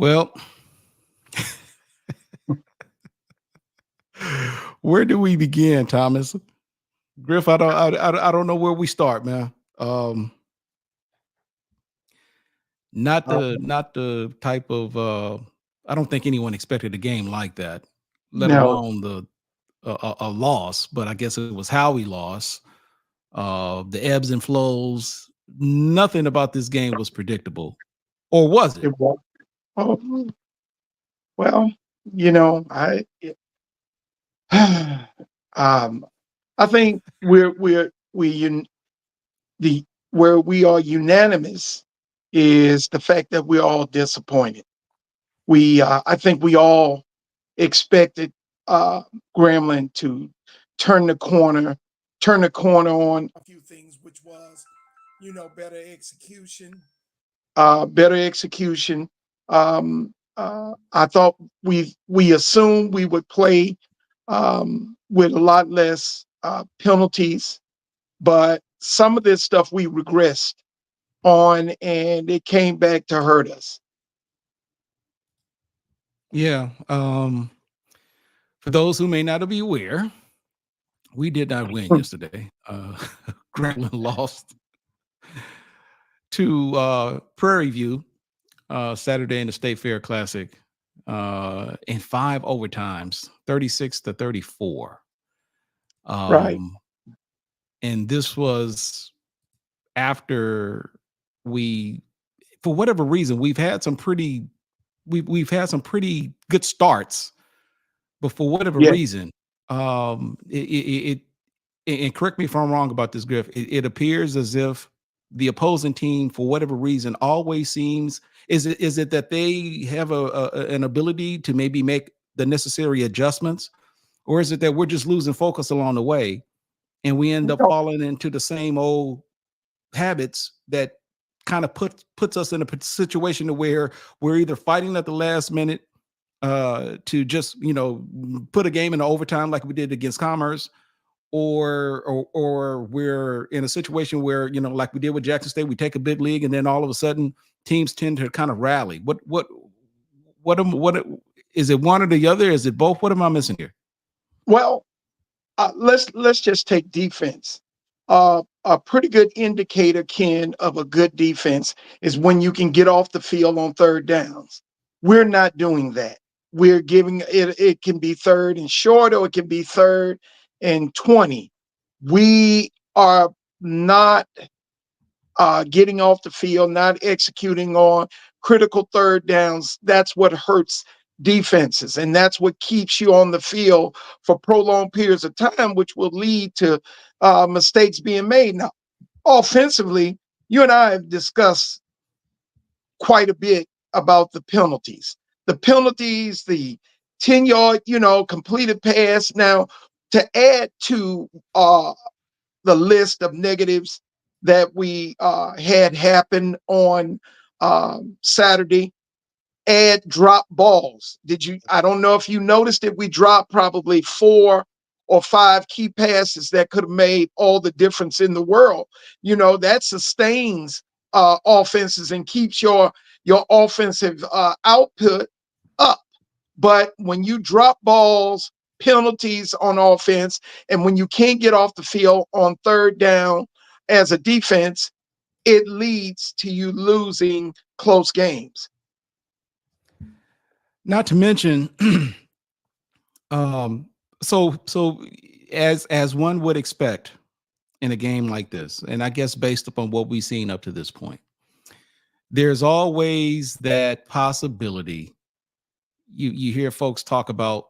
Well, where do we begin, Thomas? Griff, I don't know where we start, man. Um, not the type of I don't think anyone expected a game like that, let No, alone a loss. But I guess it was how we lost. The ebbs and flows. Nothing about this game was predictable, or was it? it was. Oh, well, you know, um, I think the where we are unanimous is the fact that we're all disappointed. I think we all expected uh, Grambling to turn the corner, turn the corner on a few things, which was, better execution. I thought we assumed we would play with a lot less penalties, but some of this stuff we regressed on, and it came back to hurt us. Yeah. For those who may not be aware, we did not win yesterday. Grambling lost to Prairie View Saturday in the State Fair Classic in 5 overtimes, 36-34. Right. Um, and this was after we, for whatever reason, we've had some pretty good starts, but for whatever Yeah. reason, it and correct me if I'm wrong about this, Griff. It appears as if the opposing team, for whatever reason, always seems is it that they have an ability to maybe make the necessary adjustments, or is it that we're just losing focus along the way and we end up No, falling into the same old habits that kind of puts us in a situation to where we're either fighting at the last minute to just put a game in overtime like we did against Commerce, or we're in a situation where like we did with Jackson State, we take a big league and then all of a sudden teams tend to kind of rally. What is it? One or the other? Is it both? What am I missing here? well, let's just take defense. A pretty good indicator, Ken, of a good defense is when you can get off the field on third downs. We're not doing that. We're giving it. It can be third and short, or it can be third and 20. We are not getting off the field, not executing on critical third downs. That's what hurts defenses, and that's what keeps you on the field for prolonged periods of time, which will lead to mistakes being made. Now, offensively, you and I have discussed quite a bit about the penalties. The penalties, the 10-yard, completed pass. Now, to add to the list of negatives that we had happen on Saturday, add drop balls. I don't know if you noticed it. We dropped probably 4 or 5 key passes that could have made all the difference in the world. That sustains offenses and keeps your offensive output up. But when you drop balls, penalties on offense, and when you can't get off the field on third down as a defense, it leads to you losing close games. Not to mention, um, so as one would expect in a game like this, and I guess based upon what we've seen up to this point, there's always that possibility. You hear folks talk about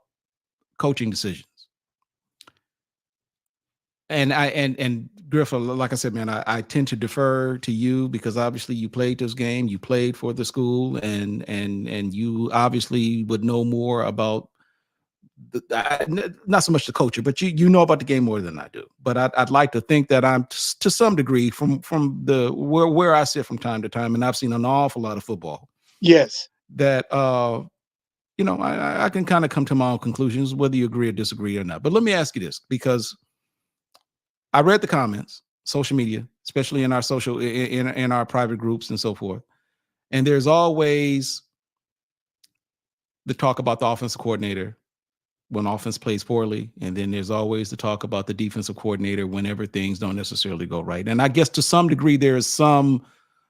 coaching decisions, and Griffin, like I said, man, I tend to defer to you because obviously you played this game, you played for the school, and you obviously would know more about not so much the culture, but you know about the game more than I do. But I'd like to think that I'm to some degree from the where I sit from time to time, and I've seen an awful lot of football Yes. that I can kind of come to my own conclusions, whether you agree or disagree or not. But let me ask you this, because I read the comments, social media, especially in our in our private groups and so forth. And there's always the talk about the offensive coordinator when offense plays poorly, and then there's always the talk about the defensive coordinator whenever things don't necessarily go right. And I guess to some degree, there's some,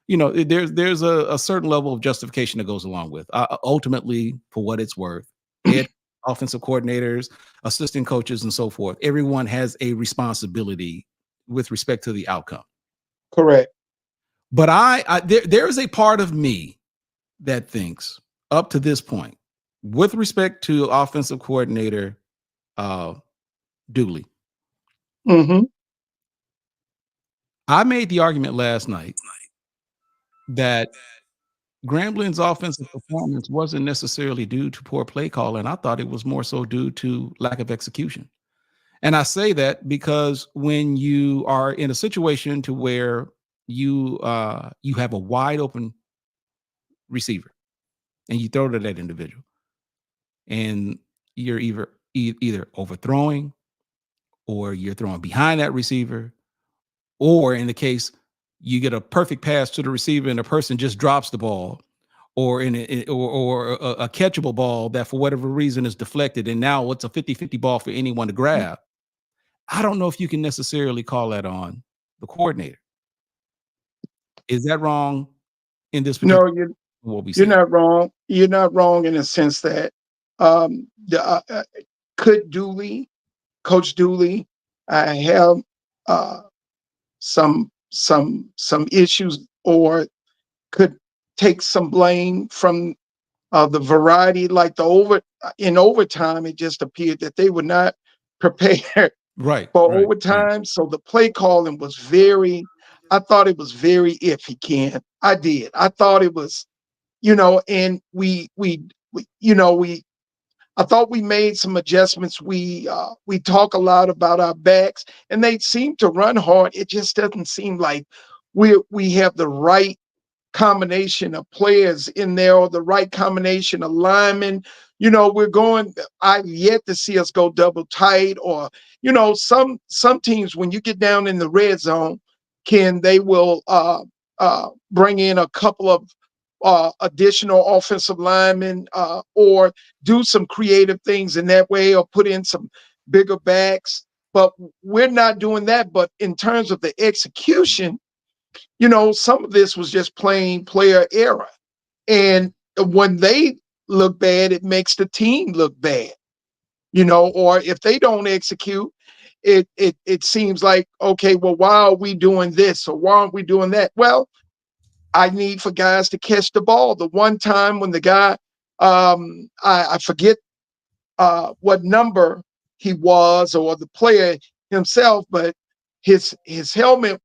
there's a certain level of justification that goes along with. Ultimately, for what it's worth, head offensive coordinators, assistant coaches, and so forth, everyone has a responsibility with respect to the outcome. Correct. But there is a part of me that thinks up to this point, with respect to offensive coordinator Dooley, I made the argument last night that Grambling's offensive performance wasn't necessarily due to poor play calling. I thought it was more so due to lack of execution. And I say that because when you are in a situation to where you have a wide open receiver and you throw to that individual, and you're either overthrowing, or you're throwing behind that receiver, or in the case you get a perfect pass to the receiver and the person just drops the ball, or or a catchable ball that for whatever reason is deflected, and now it's a 50-50 ball for anyone to grab. I don't know if you can necessarily call that on the coordinator. Is that wrong in this particular No, what we you're see? not wrong. You're not wrong in the sense that could Coach Dooley, have some issues, or could take some blame from the variety, like in overtime. It just appeared that they were not prepared Right, for right, right. overtime. So the play calling was very, I thought it was very iffy, Ken. I did. I thought it was, and we I thought we made some adjustments. We talk a lot about our backs, and they seem to run hard. It just doesn't seem like we have the right combination of players in there, or the right combination of linemen. I've yet to see us go double tight, or some teams, when you get down in the red zone, they will bring in a couple of additional offensive linemen, or do some creative things in that way, or put in some bigger backs. But we're not doing that. But in terms of the execution, some of this was just plain player error. And when they look bad, it makes the team look bad, or if they don't execute, it seems like, okay, well, why are we doing this, or why aren't we doing that? Well, I need for guys to catch the ball. The one time when the guy, I forget what number he was, or the player himself, but his helmet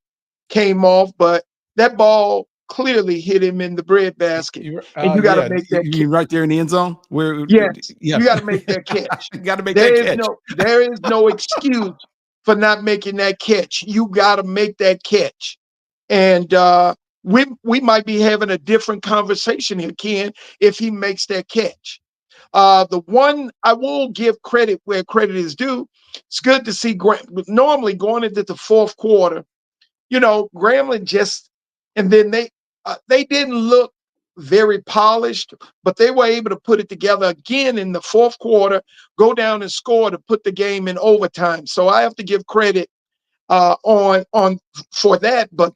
came off, but that ball clearly hit him in the breadbasket, and you got to Yeah, make that you catch. mean right there in the end zone where, Yes, yeah, you got to make that catch. got to make that There is catch. no excuse for not making that catch. You got to make that catch. And we might be having a different conversation here, Ken, if he makes that catch. The one I will give credit where credit is due. It's good to see Grant. Normally going into the fourth quarter, Grambling just, and then they didn't look very polished, but they were able to put it together again in the fourth quarter, go down and score to put the game in overtime. So I have to give credit on for that. But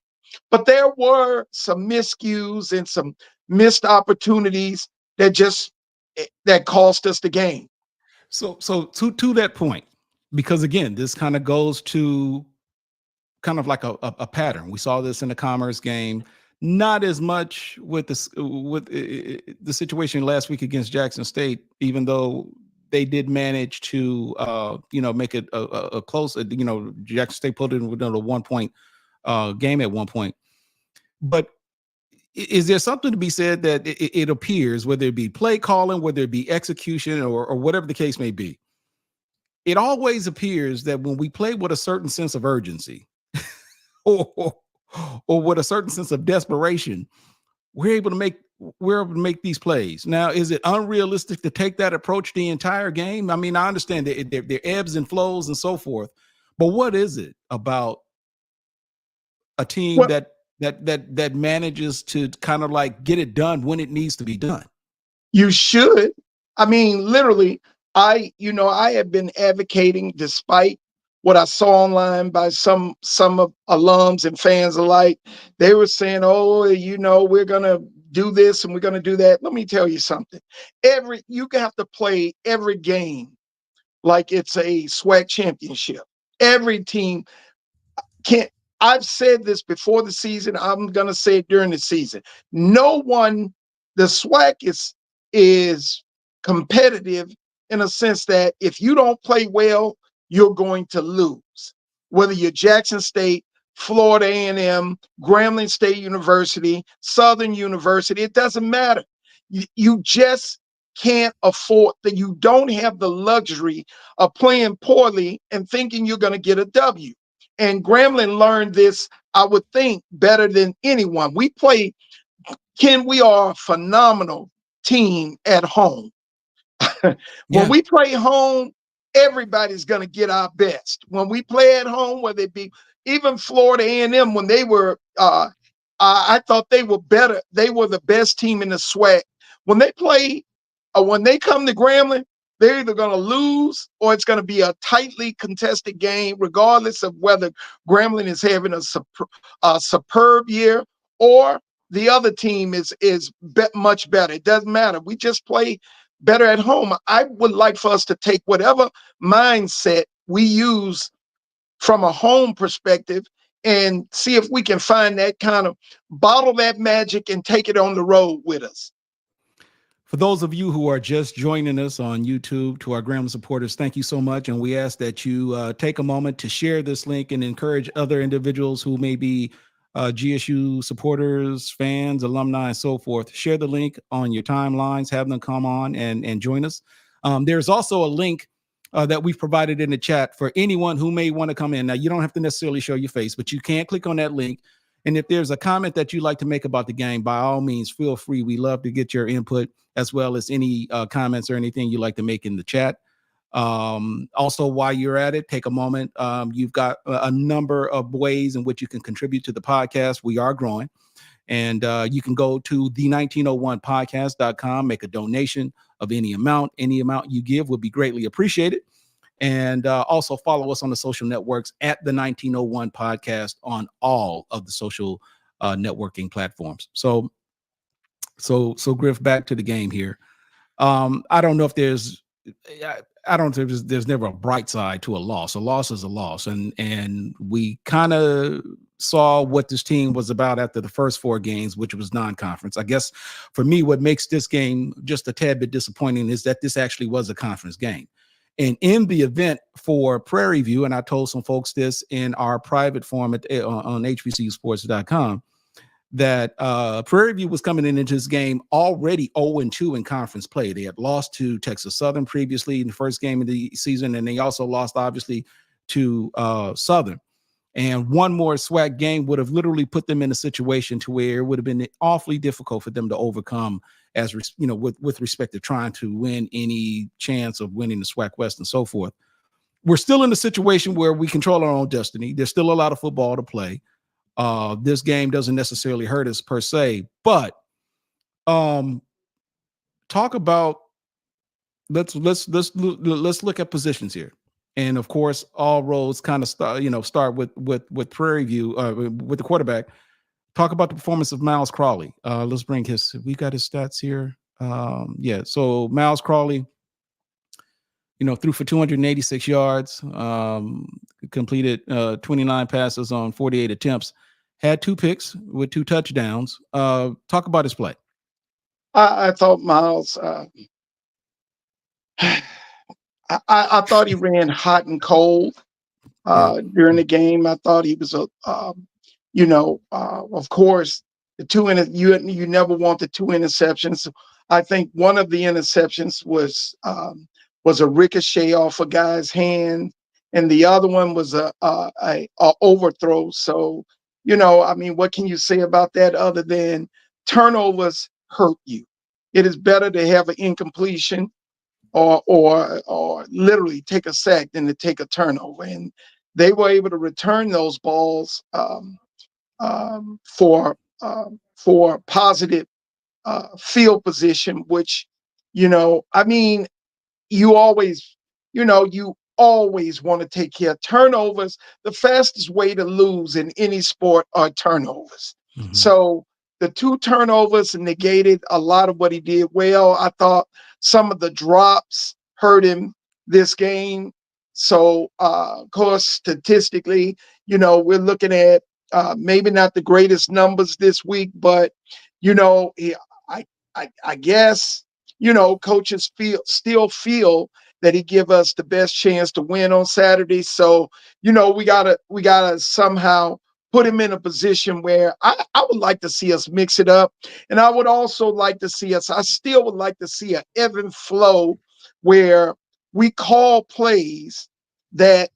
there were some miscues and some missed opportunities that cost us the game. So to that point, because again, this kind of goes to kind of like a pattern. We saw this in the Commerce game, not as much with this with the situation last week against Jackson State, even though they did manage to make it a close. Jackson State put it within a 1 point game at one point. But is there something to be said that it appears, whether it be play calling, whether it be execution, or whatever the case may be, it always appears that when we play with a certain sense of urgency, or or with a certain sense of desperation, we're able to make these plays. Now, is it unrealistic to take that approach the entire game? I mean, I understand that there ebbs and flows and so forth, but what is it about a team Well, that manages to kind of like get it done when it needs to be done? you should. I mean, literally, I have been advocating despite what I saw online by some of alums and fans alike. They were saying, "Oh, we're gonna do this and we're gonna do that." Let me tell you something. You have to play every game like it's a SWAC championship. Every team can't. I've said this before the season. I'm gonna say it during the season. No one, the SWAC is competitive in a sense that if you don't play well, you're going to lose. Whether you're Jackson State, Florida A&M, Grambling State University, Southern University, it doesn't matter. You just can't afford that. You don't have the luxury of playing poorly and thinking you're going to get a W. And Grambling learned this, I would think, better than anyone. We are a phenomenal team at home. When Yeah. we play home, everybody's going to get our best. When we play at home, whether it be even Florida A&M, when they were, I thought they were better. They were the best team in the SWAC. When they play, when they come to Grambling, they're either going to lose or it's going to be a tightly contested game, regardless of whether Grambling is having a superb year or the other team is much better. It doesn't matter. We just play better at home. I would like for us to take whatever mindset we use from a home perspective and see if we can find that kind of bottle that magic and take it on the road with us. For those of you who are just joining us on YouTube, to our Grambling supporters, thank you so much. And we ask that you take a moment to share this link and encourage other individuals who may be GSU supporters, fans, alumni, and so forth. Share the link on your timelines, have them come on and join us. There's also a link that we've provided in the chat for anyone who may want to come in. Now, you don't have to necessarily show your face, but you can click on that link. And if there's a comment that you'd like to make about the game, by all means, feel free. We love to get your input, as well as any comments or anything you'd like to make in the chat. Also, while you're at it, take a moment. You've got a number of ways in which you can contribute to the podcast. We are growing. And you can go to the1901podcast.com, make a donation of any amount. Any amount you give would be greatly appreciated. And also follow us on the social networks at the 1901 podcast on all of the social networking platforms. So Griff, back to the game here. I don't know if I don't think there's never a bright side to a loss. A loss is a loss. And we kind of saw what this team was about after the first 4 games, which was non-conference. I guess for me, what makes this game just a tad bit disappointing is that this actually was a conference game. And in the event for Prairie View, and I told some folks this in our private forum on hbcusports.com, that Prairie View was coming into this game already 0-2 in conference play. They had lost to Texas Southern previously in the first game of the season, and they also lost, obviously, to Southern. And one more SWAC game would have literally put them in a situation to where it would have been awfully difficult for them to overcome, as with respect to trying to win any chance of winning the SWAC West and so forth. We're still in a situation where we control our own destiny. There's still a lot of football to play. This game doesn't necessarily hurt us per se, but talk about let's look at positions here. And of course, all roads kind of start with Prairie View with the quarterback. Talk about the performance of Miles Crawley. Let's bring we got his stats here. Yeah, so Miles Crawley, threw for 286 yards, completed 29 passes on 48 attempts, had 2 picks with 2 touchdowns. Talk about his play. I thought Miles, I thought he ran hot and cold during the game. I thought he was of course, you never want the 2 interceptions. I think one of the interceptions was a ricochet off a guy's hand, and the other one was a overthrow. So, I mean, what can you say about that other than turnovers hurt you? It is better to have an incompletion or literally take a sack than to take a turnover. And they were able to return those balls for positive field position, which I mean, you always, you always want to take care of turnovers. The fastest way to lose in any sport are turnovers. Mhm. So the two turnovers negated a lot of what he did well. I thought some of the drops hurt him this game. So, of course, statistically, we're looking at maybe not the greatest numbers this week, but I, I guess coaches still feel that he give us the best chance to win on Saturday. So, we gotta somehow put him in a position where I would like to see us mix it up. And I would also like to see I still would like to see an even flow where we call plays that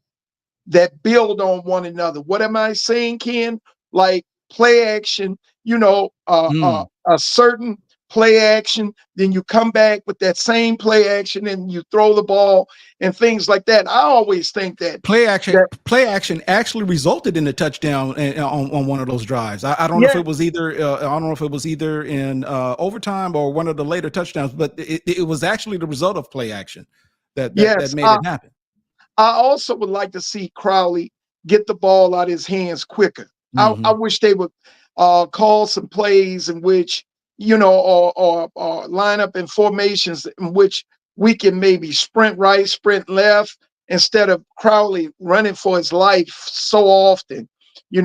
build on one another. What am I saying, Ken? Like play action, Mm. a certain play action, then you come back with that same play action and you throw the ball and things like that. I always think that that Play action actually resulted in a touchdown on one of those drives. I don't know if yeah, it was either I don't know if it was either in overtime or one of the later touchdowns, but it was actually the result of play action that yes. made it happen. I also would like to see Crowley get the ball out of his hands quicker. I Hmm. wish they would call some plays in which, or line up in formations in which we can maybe sprint right, sprint left, instead of Crowley running for his life so often. We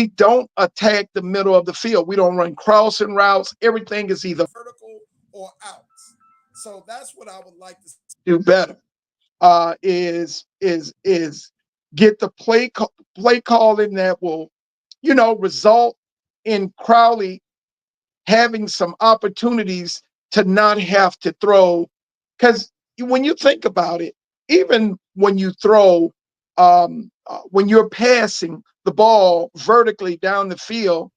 don't attack the middle of the field. We don't run crossing routes. Everything is either vertical or outs. So that's what I would like to do better. Is get the play calling that will, result in Crowley having some opportunities to not have to throw. Because when you think about it, even when you throw, when you're passing the ball vertically down the field,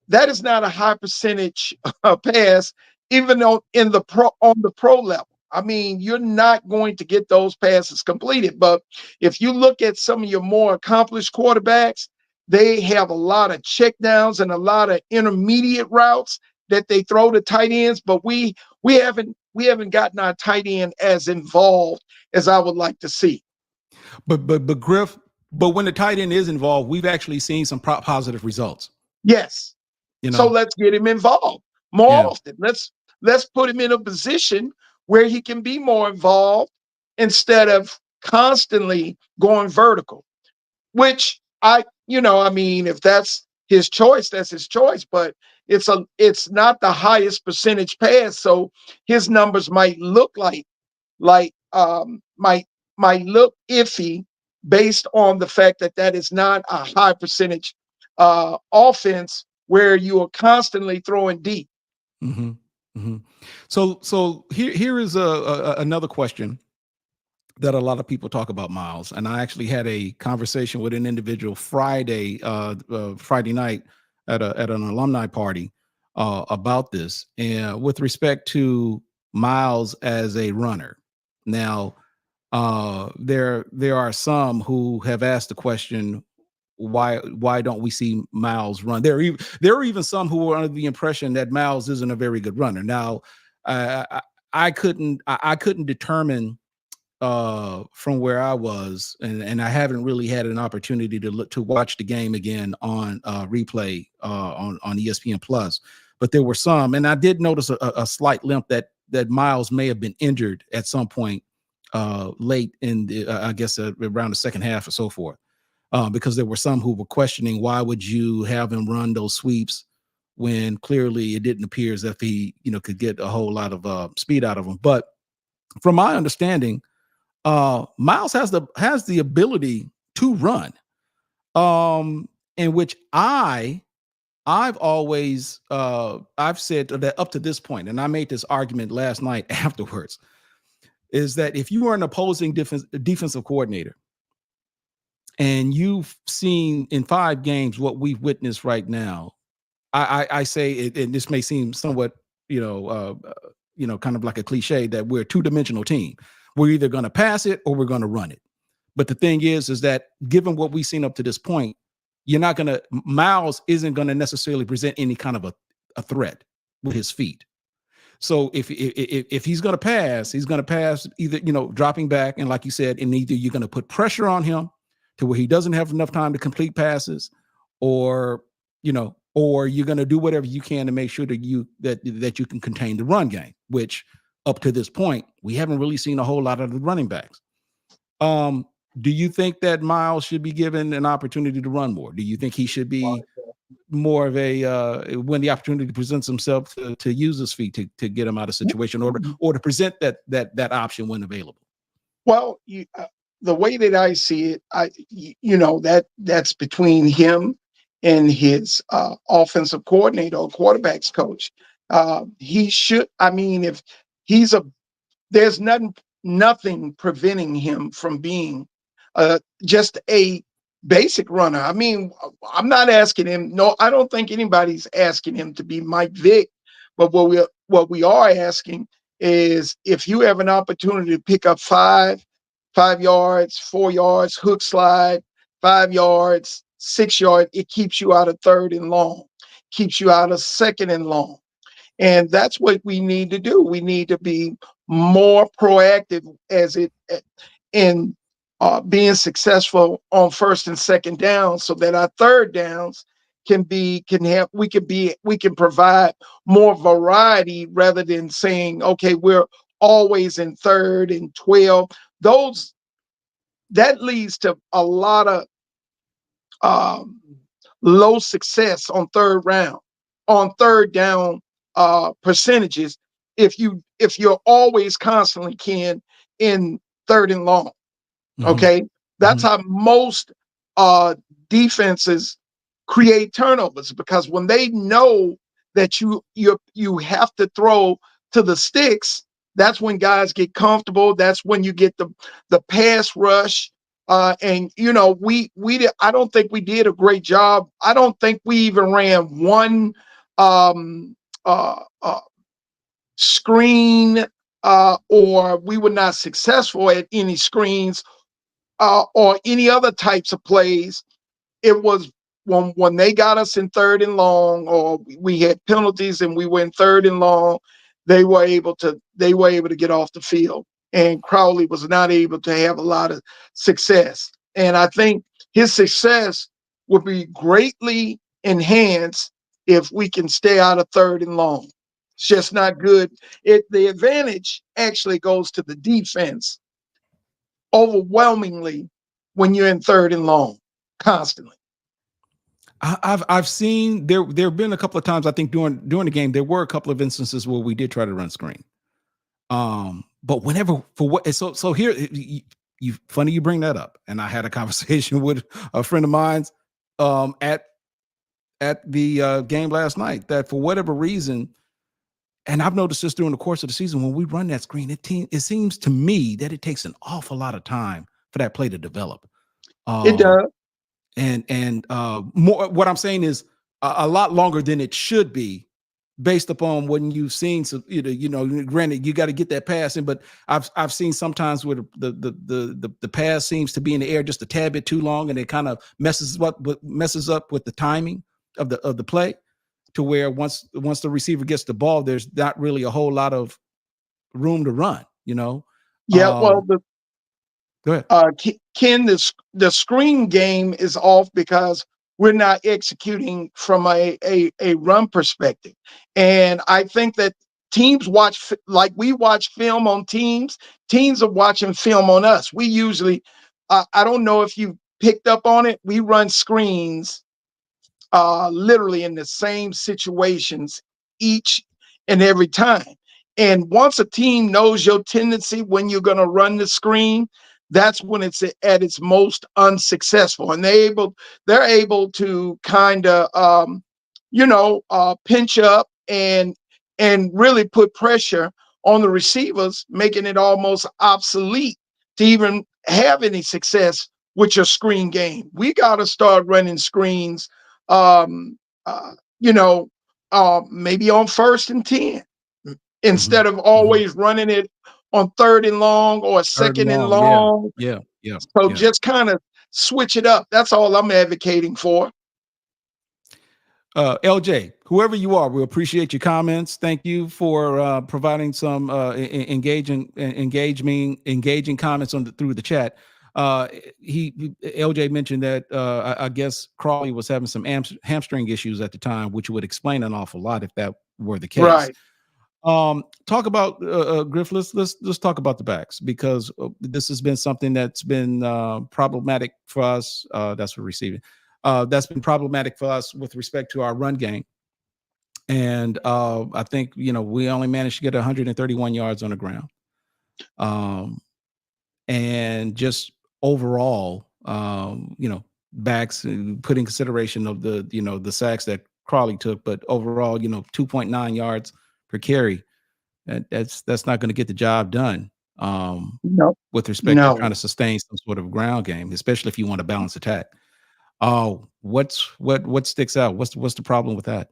that is not a high percentage pass, even though on the pro level. I mean, you're not going to get those passes completed. But if you look at some of your more accomplished quarterbacks, they have a lot of check downs and a lot of intermediate routes that they throw to tight ends. But we haven't gotten our tight end as involved as I would like to see. But Griff, but when the tight end is involved, we've actually seen some positive results. Yes. You So know, let's get him involved more yeah. often. Let's put him in a position where he can be more involved instead of constantly going vertical. Which I mean, if that's his choice, that's his choice. But it's not the highest percentage pass, so his numbers might look might look iffy based on the fact that that is not a high percentage offense where you are constantly throwing deep. Hmm. Hmm. So here is another question that a lot of people talk about Miles, and I actually had a conversation with an individual Friday night at an alumni party about this, and with respect to Miles as a runner. Now, there are some who have asked the question, why don't we see Miles run? There are even some who are under the impression that Miles isn't a very good runner. Now, I couldn't determine from where I was, and I haven't really had an opportunity to watch the game again on replay on ESPN Plus. But there were some, and I did notice a slight limp that Miles may have been injured at some point late in the, I guess around the second half or so forth, because there were some who were questioning why would you have him run those sweeps when clearly it didn't appear as if he could get a whole lot of speed out of them. But from my understanding, Miles has the ability to run, in which I've always I've said that up to this point, and I made this argument last night afterwards, is that if you are an opposing defensive coordinator and you've seen in 5 games what we've witnessed right now, I say it, and this may seem somewhat kind of like a cliche, that we're a two-dimensional team. We're either going to pass it or we're going to run it. But the thing is that given what we've seen up to this point, Miles isn't going to necessarily present any kind of a threat with his feet. So if he's going to pass, he's going to pass either, dropping back, and like you said, and either you're going to put pressure on him to where he doesn't have enough time to complete passes, or or you're going to do whatever you can to make sure that you can contain the run game, which up to this point we haven't really seen a whole lot of the running backs. Do you think that Miles should be given an opportunity to run more? Do you think he should be more of a when the opportunity presents himself to use his feet to get him out of situation, or to present that option when available? Well, the way that I see it, that's between him and his offensive coordinator or quarterbacks coach. He should. I mean, if he's a there's nothing preventing him from being just a basic runner. I mean, I'm not asking him. No, I don't think anybody's asking him to be Mike Vick. But what we are asking is, if you have an opportunity to pick up 5 yards, 4 yards, hook slide, 5 yards, 6 yards, it keeps you out of third and long, keeps you out of second and long. And that's what we need to do. We need to be more proactive in being successful on first and second down, so that our third downs we can provide more variety, rather than saying, okay, we're always in third and 12. That leads to a lot of um, low success on third down percentages, if you're always constantly, Ken, in third and long. Mm-hmm. Okay, that's Mm-hmm. how most defenses create turnovers, because when they know that you have to throw to the sticks, that's when guys get comfortable. That's when you get the pass rush. And I don't think we did a great job. I don't think we even ran one um, uh, uh, screen, or we were not successful at any screens or any other types of plays. It was when they got us in third and long, or we had penalties and we were in third and long, they were able to get off the field, and Crowley was not able to have a lot of success. And I think his success would be greatly enhanced if we can stay out of third and long. It's just not good. The advantage actually goes to the defense overwhelmingly when you're in third and long constantly. I've seen there have been a couple of times, I think during the game there were a couple of instances where we did try to run screen. But whenever, for what, so here, funny you bring that up, and I had a conversation with a friend of mine's at the game last night, that for whatever reason, and I've noticed this during the course of the season, when we run that screen, it seems to me that it takes an awful lot of time for that play to develop. It does. And more, what I'm saying is a lot longer than it should be, based upon when you've seen. So granted, you got to get that pass in, but I've seen sometimes where the pass seems to be in the air just a tad bit too long, and it kind of messes up with the timing of the play, to where once the receiver gets the ball, there's not really a whole lot of room to run. Yeah, well, Go ahead. Ken, the screen game is off because we're not executing from a run perspective. And I think that teams watch, like we watch film on teams are watching film on us. We usually, I don't know if you picked up on it, we run screens literally in the same situations each and every time. And once a team knows your tendency when you're going to run the screen, that's when it's at its most unsuccessful. And they're able to kind of pinch up and really put pressure on the receivers, making it almost obsolete to even have any success with your screen game. We got to start running screens, um, uh, maybe on first and 10, instead of always running it on third and long or Third and second and long, yeah, long. yeah, yeah, So yeah. just kind of switch it up. That's all I'm advocating for. LJ, whoever you are, we appreciate your comments. Thank you for providing some engaging comments through the chat. Uh, LJ mentioned that I guess Crawley was having some hamstring issues at the time, which would explain an awful lot if that were the case. Right. Talk about Griff. Let's talk about the backs, because this has been something that's been problematic for us. That's for receiving. That's been problematic for us with respect to our run game. And I think we only managed to get 131 yards on the ground. And just overall, backs, putting consideration of the sacks that Crawley took, but overall, 2.9 yards per carry. That's not going to get the job done. No, With respect to trying no. to sustain some sort of ground game, especially if you want to balance attack. What sticks out? What's the problem with that?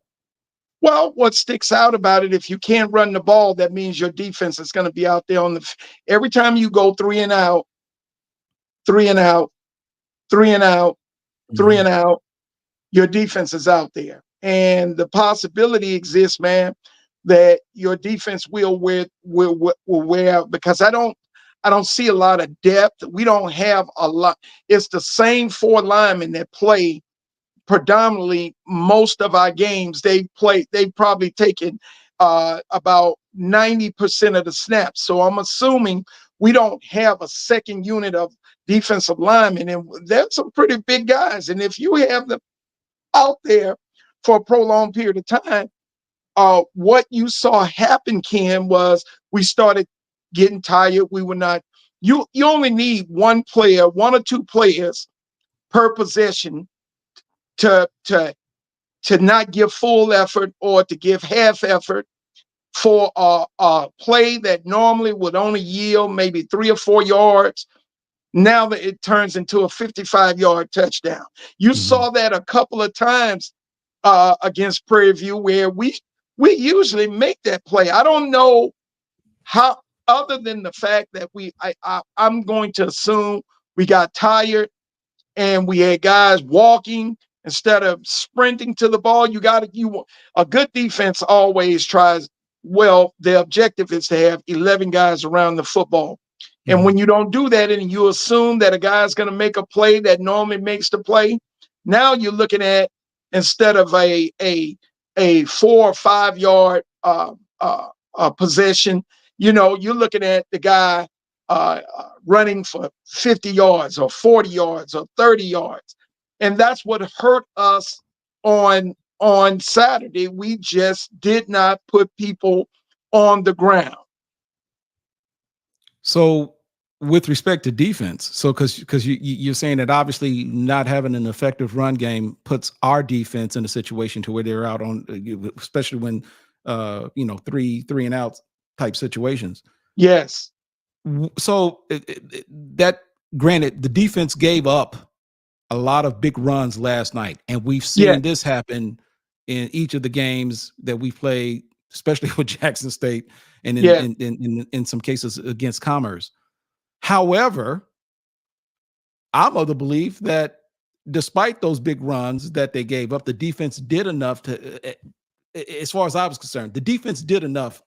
Well, what sticks out about it, if you can't run the ball, that means your defense is going to be out there every time you go three and out, three and out, three and out, three Mhm. and out, your defense is out there. And the possibility exists, man, that your defense will wear out, because I don't see a lot of depth. We don't have a lot. It's the same four linemen that play predominantly most of our games. They've probably taken about 90% of the snaps. So I'm assuming we don't have a second unit of defensive linemen, and there's some pretty big guys. And if you have them out there for a prolonged period of time, what you saw happen, Ken, was we started getting tired. We were not. You only need one player, one or two players per possession to not give full effort or to give half effort for a play that normally would only yield maybe 3 or 4 yards. Now that it turns into a 55-yard touchdown. You Mhm. saw that a couple of times against Prairie View, where we usually make that play. I don't know how, other than the fact that I'm going to assume we got tired and we had guys walking instead of sprinting to the ball. A good defense always tries. Well, the objective is to have 11 guys around the football. And Mhm. when you don't do that and you assume that a guy's going to make a play that normally makes the play, now you're looking at, instead of a 4 or 5 yard possession, you're looking at the guy running for 50 yards or 40 yards or 30 yards. And that's what hurt us on Saturday. We just did not put people on the ground. So, with respect to defense, so because you're saying that obviously not having an effective run game puts our defense in a situation to where they're out on, especially when three and out type situations. Yes. So that, granted, the defense gave up a lot of big runs last night, and we've Yeah. seen this happen in each of the games that we played, especially with Jackson State, and Yeah. in some cases against Commerce. However, I'm of the belief that despite those big runs that they gave up, the defense did enough to, as far as I was concerned, the defense did enough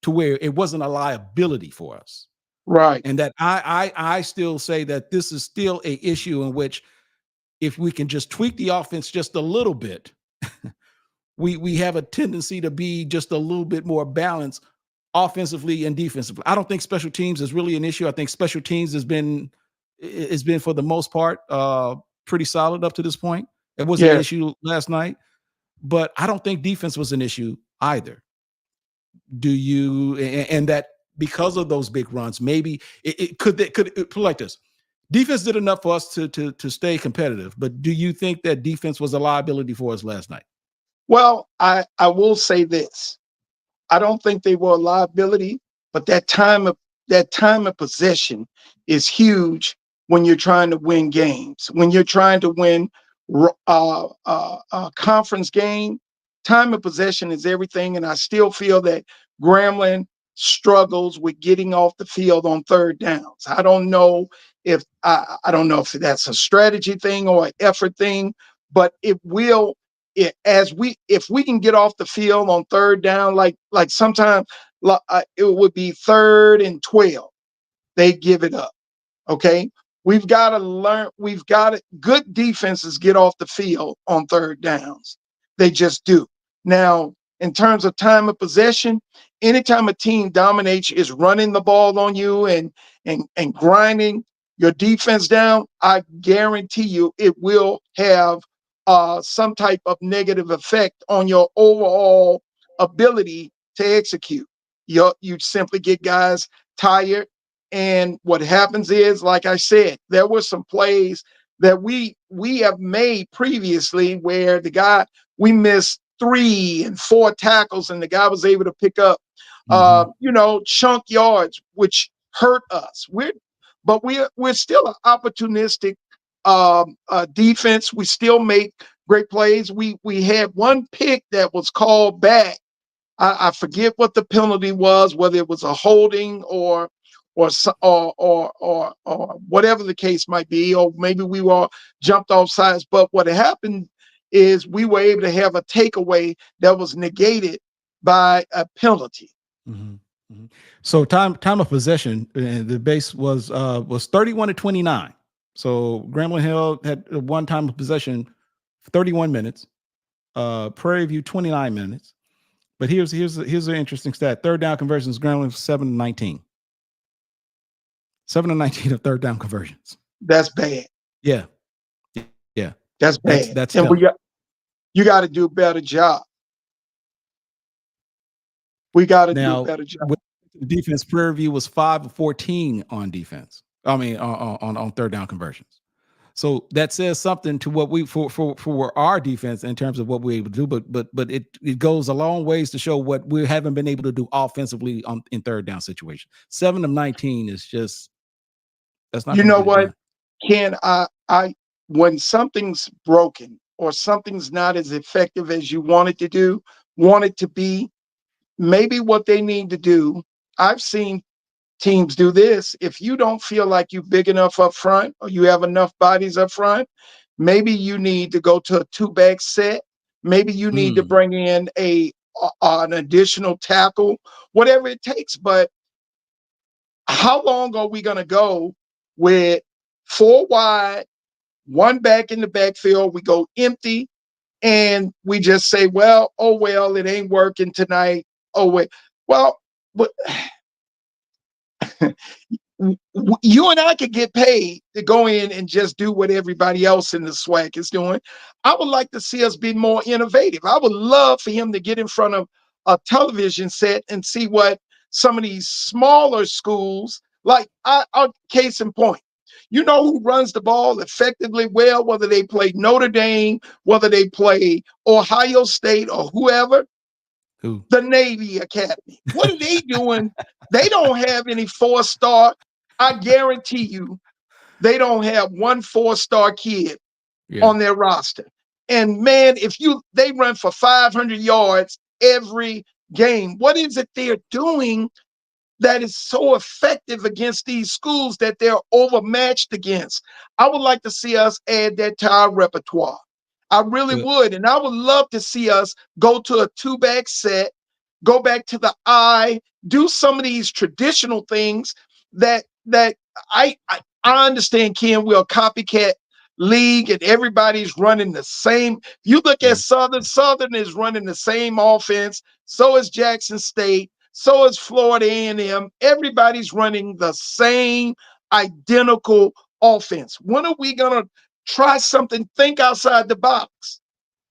to where it wasn't a liability for us. Right. And that I still say that this is still a issue in which, if we can just tweak the offense just a little bit, we have a tendency to be just a little bit more balanced offensively and defensively. I don't think special teams is really an issue. I think special teams has been for the most part pretty solid up to this point. It wasn't an Yes. issue last night, but I don't think defense was an issue either. Do you? And that because of those big runs, maybe it could put like this. Defense did enough for us to stay competitive, but do you think that defense was a liability for us last night? Well, I will say this. I don't think they were a liability, but that time of possession is huge when you're trying to win games. When you're trying to win a conference game, time of possession is everything. And I still feel that Grambling struggles with getting off the field on third downs. I don't know if that's a strategy thing or an effort thing, but it will. if we can get off the field on third down, like sometimes it would be 3rd and 12, they give it up. Okay. We've got to learn, good defenses get off the field on third downs. They just do. Now, in terms of time of possession, anytime a team dominates, is running the ball on you and grinding your defense down, I guarantee you it will have some type of negative effect on your overall ability to execute. You simply get guys tired. And what happens is, like I said, there were some plays that we have made previously where we missed 3 and 4 tackles, and the guy was able to pick up, chunk yards, which hurt us. We're still an opportunistic defense. We still make great plays. We had one pick that was called back. I forget what the penalty was, whether it was a holding or whatever the case might be, or maybe we were jumped off sides. But what happened is we were able to have a takeaway that was negated by a penalty. So time of possession, the base was 31-29. So Grambling Hill had one time of possession, 31 minutes. Prairie View 29 minutes. But here's an interesting stat: third down conversions, Grambling 7-19. 7-19 of third down conversions. That's bad. Yeah. That's bad. That's and you got to do a better job. We got to do a better job. With defense, Prairie View was 5 of 14 on defense. I mean, on third down conversions. So that says something to what we for our defense in terms of what we're able to do. But it goes a long ways to show what we haven't been able to do offensively in third down situations. 7 of 19 is just, that's not. You know what, Ken? I when something's broken or something's not as effective as you want it to be, maybe what they need to do. I've seen teams do this. If you don't feel like you're big enough up front or you have enough bodies up front, maybe you need to go to a 2-back set. Maybe you need to bring in an additional tackle, whatever it takes. But how long are we going to go with 4 wide, 1 back in the backfield? We go empty and we just say, well, it ain't working tonight. Well, but you and I could get paid to go in and just do what everybody else in the SWAC is doing. I would like to see us be more innovative. I would love for him to get in front of a television set and see what some of these smaller schools, like case in point, you know who runs the ball effectively well, whether they play Notre Dame, whether they play Ohio State or whoever? Who? The Navy Academy. What are they doing? They don't have any 4-star. I guarantee you, they don't have one 4-star kid on their roster. And man, they run for 500 yards every game. What is it they're doing that is so effective against these schools that they're overmatched against? I would like to see us add that to our repertoire. I really would. And I would love to see us go to a 2-back set, go back to the eye, do some of these traditional things that I understand, Ken, we're a copycat league and everybody's running the same. You look at Southern is running the same offense. So is Jackson State. So is Florida A&M. Everybody's running the same identical offense. When are we going to try something, think outside the box?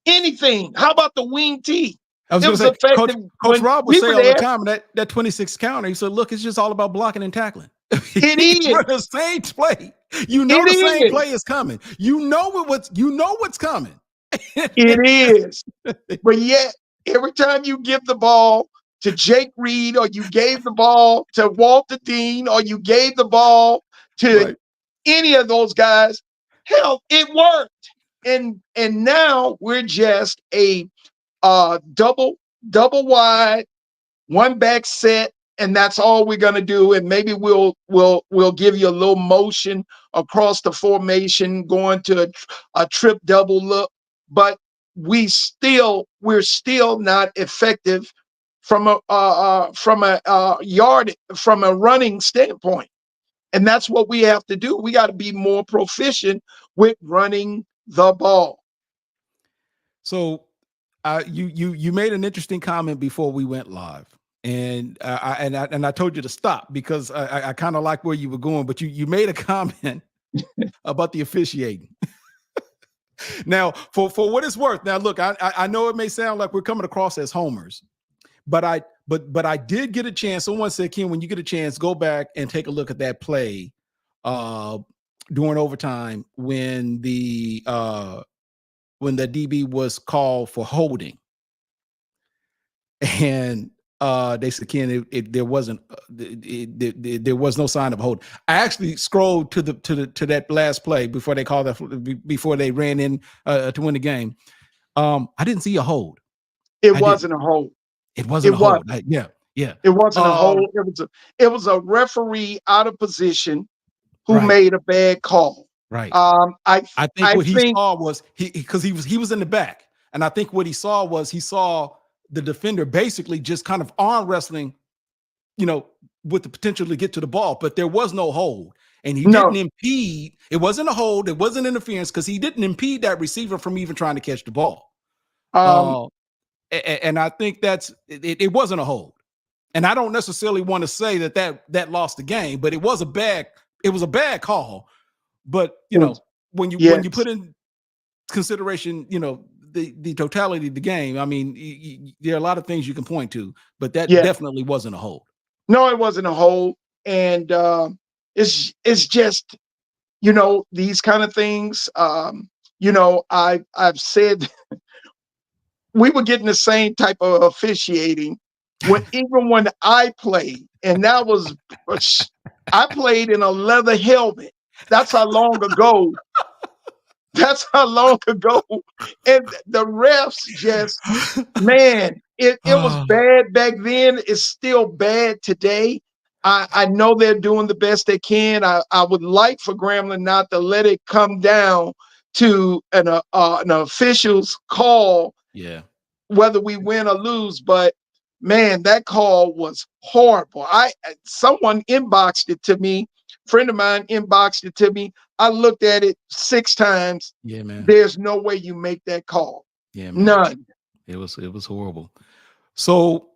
Anything. How about the wing T? I was going to say, Coach Rob would say all the time, that 26 counter, he said, look, it's just all about blocking and tackling. It is. The same play. The same play is coming. You know what's coming. It is. But yet, every time you give the ball to Jake Reed, or you gave the ball to Walter Dean, or you gave the ball to any of those guys, hell, it worked. And now we're just a double wide, 1-back set, and that's all we're going to do. And maybe we'll give you a little motion across the formation, going to a trip double look. But we're still not effective from a running standpoint. And that's what we have to do. We got to be more proficient with running the ball. So, you made an interesting comment before we went live, and I told you to stop because I kind of like where you were going, but you made a comment about the officiating. Now, for what it's worth, now look, I know it may sound like we're coming across as homers, but I did get a chance. Someone said, Ken, when you get a chance, go back and take a look at that play uh, during overtime when the DB was called for holding, and they said, Ken, there wasn't, there was no sign of hold. I actually scrolled to that last play before they called that, before they ran in to win the game. I didn't see a hold. It I didn't. wasn't a hold. It It wasn't a was. hold. Yeah, yeah. It wasn't a Um, hold. It was a referee out of position who right, made a bad call. right. Um, I I think I what he think saw was because he was in the back, and I think what he saw was he saw the defender basically just kind of arm wrestling, you know, with the potential to get to the ball, but there was no hold, and he didn't no. impede. It wasn't a hold. It wasn't interference because he didn't impede that receiver from even trying to catch the ball. Um, Uh, and I think it wasn't a hold. And I don't necessarily want to say that lost the game, but it was a bad call. But it was, when you yes, put in consideration, the totality of the game, I mean, there are a lot of things you can point to, but that yes. definitely wasn't a hold. No, it wasn't a hold, and it's just these kind of things. I've said we were getting the same type of officiating even when I played, and that was I played in a leather helmet. That's how long ago. That's how long ago. And the refs just, man, it was Ah, bad back then. It's still bad today. I know they're doing the best they can. I would like for Grambling not to let it come down to an official's call yeah, whether we win or lose. But man, that call was horrible. Someone inboxed it to me. Friend of mine inboxed it to me. I looked at it 6 times. yeah, man, There's no way you make that call. yeah, man. None. It was horrible. So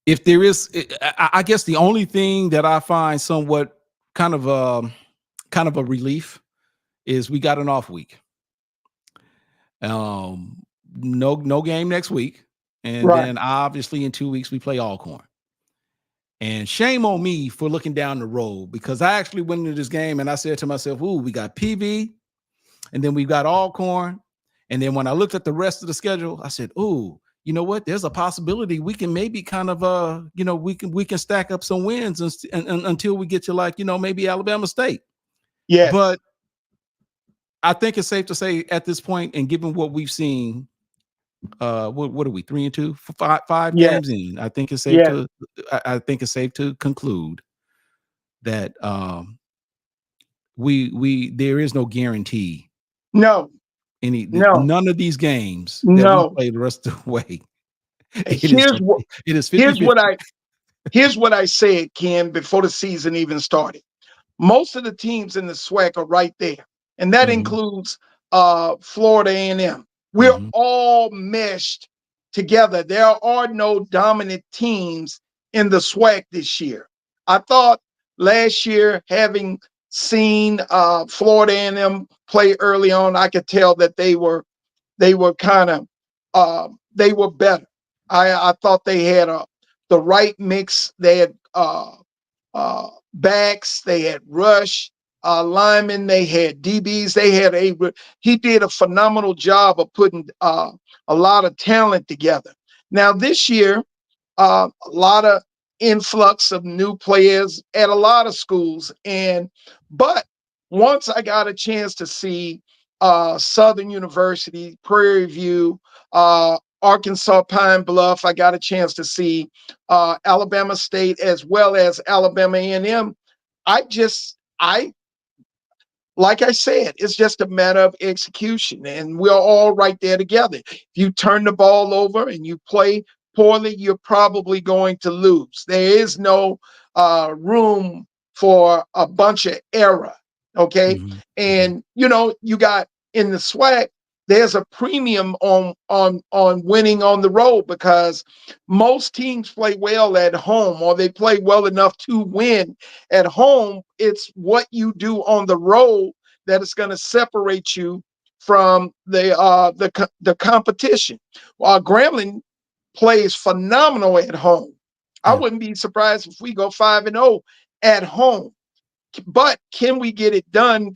if there is, I guess the only thing that I find somewhat kind of kind of a relief is we got an off week. No game next week, and Right. then obviously in 2 weeks we play Alcorn. And shame on me for looking down the road because I actually went into this game and I said to myself, "Ooh, we got PV, and then we got Alcorn." And then when I looked at the rest of the schedule, I said, "Ooh, you know what? There's a possibility we can maybe kind of we can stack up some wins until we get to maybe Alabama State." Yes. But I think it's safe to say at this point, and given what we've seen, what are we 3-2 for five games Yes. in? Yes. I think it's safe to conclude that we there is no guarantee No. No. none of these games that we No. play the rest of the way. It is Here's what it is here's what 50-50. I here's what I said, Ken, before the season even started. Most of the teams in the SWAC are right there, and that Mhm, includes Florida A&M. We're mhm. all meshed together. There are no dominant teams in the SWAC this year. I thought last year, having seen Florida A&M play early on, I could tell that they were kind of they were better. I thought they had the right mix. They had backs, they had rush, linemen, they had DBs, they had a. He did a phenomenal job of putting a lot of talent together. Now this year, a lot of influx of new players at a lot of schools, but once I got a chance to see Southern University, Prairie View, Arkansas Pine Bluff, I got a chance to see Alabama State as well as Alabama A&M. I like I said, it's just a matter of execution, and we're all right there together. If you turn the ball over and you play poorly, you're probably going to lose. There is no room for a bunch of error. Okay, Mhm, mhm. and you got in the SWAC. There's a premium on winning on the road because most teams play well at home, or they play well enough to win at home. It's what you do on the road that is going to separate you from the competition. While Grambling plays phenomenal at home, I Yeah, wouldn't be surprised if we go 5-0 at home. But can we get it done?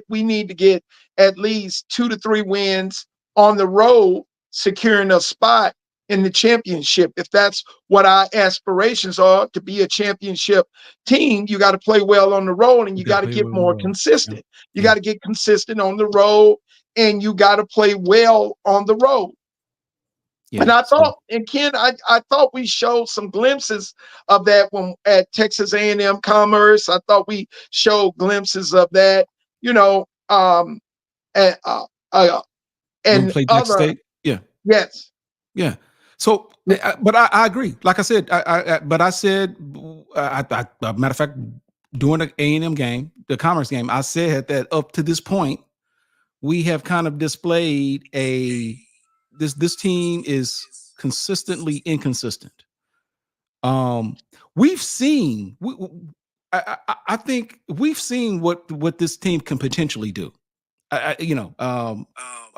We need to get at least 2 to 3 wins on the road, securing a spot in the championship. If that's what our aspirations are, to be a championship team, you got to play well on the road, and you you gotta got to play get well on the more road. Yeah, consistent. You yeah, got to get consistent on the road, and you got to play well on the road. yeah. And I So thought, and Ken, I thought we showed some glimpses of that when at Texas A&M Commerce. I thought we showed glimpses of that, you know, and when we and played Texas other, State, yeah, yes, yeah. So, but I agree. Like I said, but I said, matter of fact, during the A&M game, the Commerce game, I said that up to this point, we have kind of displayed this team is consistently inconsistent. Um, we've seen I think we've seen what this team can potentially do.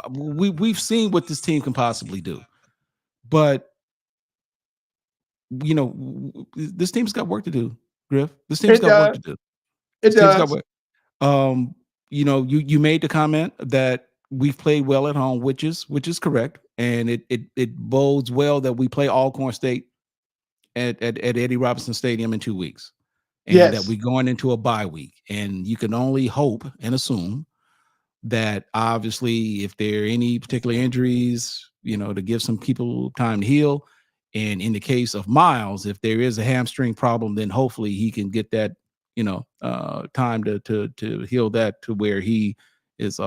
We've seen what this team can possibly do, but this team's got work to do, Griff. This team's it got work does, to do. it This team's got does, work. You made the comment that we've played well at home, which is correct, and it bodes well that we play Alcorn State at Eddie Robinson Stadium in 2 weeks, and that yes, we're going into a bye week, and you can only hope and assume that obviously if there are any particular injuries, to give some people time to heal. And in the case of Miles, if there is a hamstring problem, then hopefully he can get that, time to heal that to where he is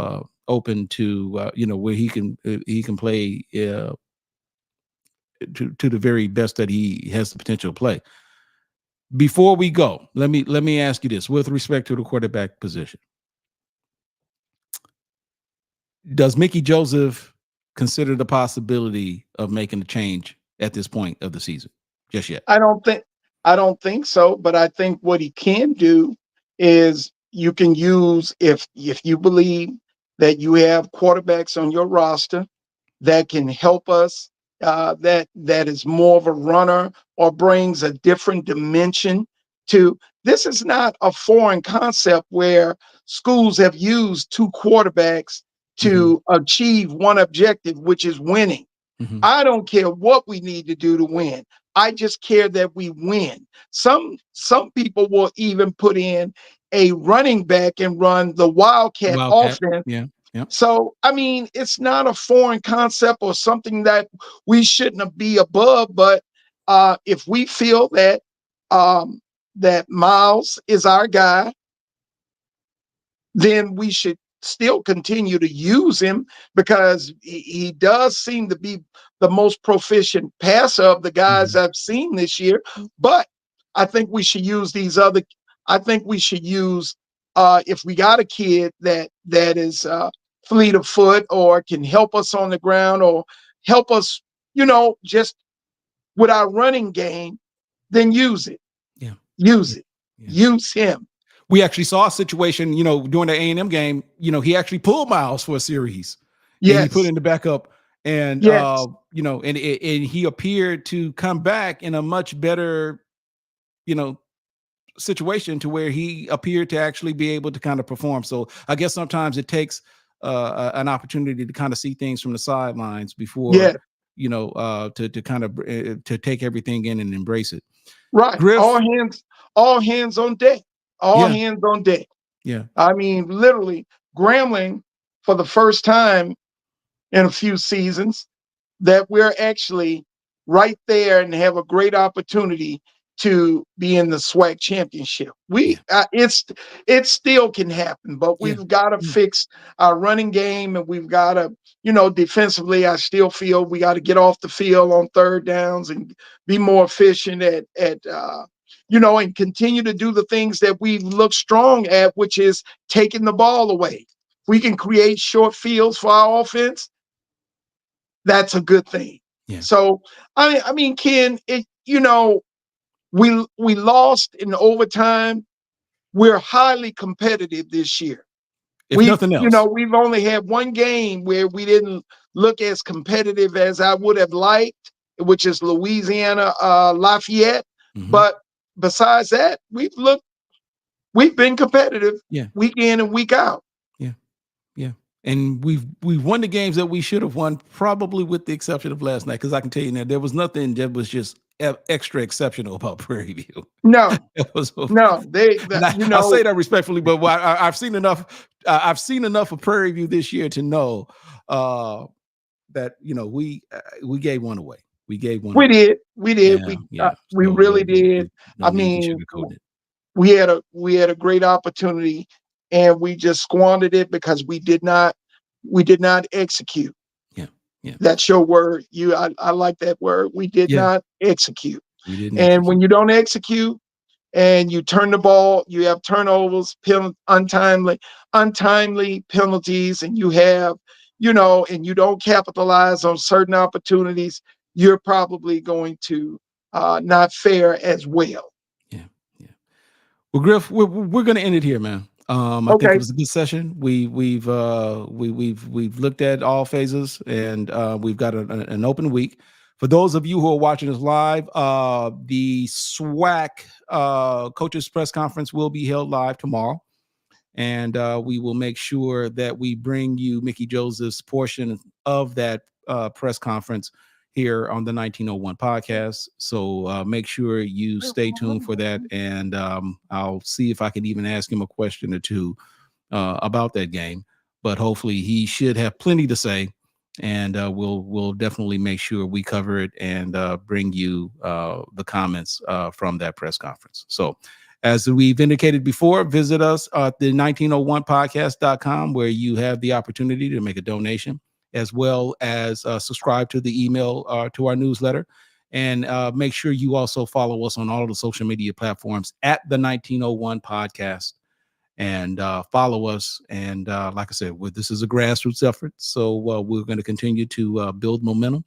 open to, where he can play to the very best that he has the potential to play. Before we go, let me ask you this with respect to the quarterback position. Does Mickey Joseph consider the possibility of making a change at this point of the season? Just yet. I don't think I don't think so, but I think what he can do is you can use, if you believe that you have quarterbacks on your roster that can help us, that is more of a runner or brings a different dimension to. This is not a foreign concept where schools have used 2 quarterbacks Mhm, to achieve one objective, which is winning. mhm. I don't care what we need to do to win. I just care that we win. Some people will even put in a running back and run the The Wildcat Wildcat. offense. Yeah. Yep. So, I mean, it's not a foreign concept or something that we shouldn't be above. But if we feel that Miles is our guy, then we should still continue to use him because he does seem to be the most proficient passer of the guys Mhm. I've seen this year. But I think we should use these other. I think we should use, if we got a kid that is fleet of foot or can help us on the ground or help us, just with our running game, then use it. Yeah. Use Yeah. it. Yeah. Use him. We actually saw a situation, during the A&M game, he actually pulled Miles for a series and he put Yes. in the backup and, Yes. and he appeared to come back in a much better, you know, situation to where he appeared to actually be able to kind of perform. So I guess sometimes it takes an opportunity to kind of see things from the sidelines before, Yes. to kind of to take everything in and embrace it. Right. Griff, All hands on deck. All yeah, hands on deck. yeah, I mean, literally, Grambling for the first time in a few seasons that we're actually right there and have a great opportunity to be in the SWAC championship. Yeah. It still can happen, but Yeah. we've got to Yeah. fix our running game, and we've got to, defensively. I still feel we got to get off the field on third downs and be more efficient and continue to do the things that we look strong at, which is taking the ball away. We can create short fields for our offense. That's a good thing. Yeah. So I mean, Ken, we lost in overtime. We're highly competitive this year. If nothing else. We've only had one game where we didn't look as competitive as I would have liked, which is Louisiana Lafayette. Mhm. But besides that, we've been competitive Yeah. week in and week out. Yeah. Yeah. And we've won the games that we should have won, probably with the exception of last night. Because I can tell you now, there was nothing that was just extra exceptional about Prairie View. No, It was, no, and I say that respectfully, but I've seen enough. I've seen enough of Prairie View this year to know that we gave one away. We gave one we away. did, we did, Yeah. Yeah. we So really did. no I need to mean, sugarcoat it. we had a great opportunity, and we just squandered it because we did not execute. Yeah. Yeah. That's your word. I like that word. We did Yeah. not execute. We didn't And when execute. you don't execute and you turn the ball, you have turnovers, untimely penalties, and and you don't capitalize on certain opportunities, you're probably going to not fare as well. Yeah. Yeah. Well, Griff, we're going to end it here, man. I think it Okay. was a good session. We've looked at all phases, and we've got an open week. For those of you who are watching us live, the SWAC coaches press conference will be held live tomorrow, and we will make sure that we bring you Mickey Joseph's portion of that press conference here on the 1901 podcast. So make sure you stay tuned for that, and I'll see if I can even ask him a question or two about that game. But hopefully, he should have plenty to say, and we'll definitely make sure we cover it and bring you the comments from that press conference. So, as we've indicated before, visit us at the 1901podcast.com, where you have the opportunity to make a donation, as well as subscribe to the email to our newsletter. And make sure you also follow us on all of the social media platforms at the 1901 podcast, and follow us. And like I said, this is a grassroots effort, so we're going to continue to build momentum.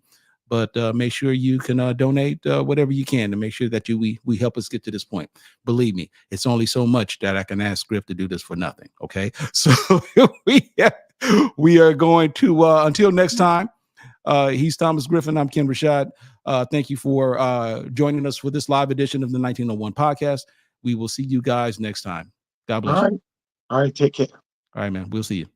But make sure you can donate whatever you can to make sure that we help us get to this point. Believe me, it's only so much that I can ask Griff to do this for nothing. Okay, so we are going to until next time. He's Thomas Griffin. I'm Ken Rashad. Thank you for joining us for this live edition of the 1901 podcast. We will see you guys next time. God bless All you. right. All right. Take care. All right, man. We'll see you.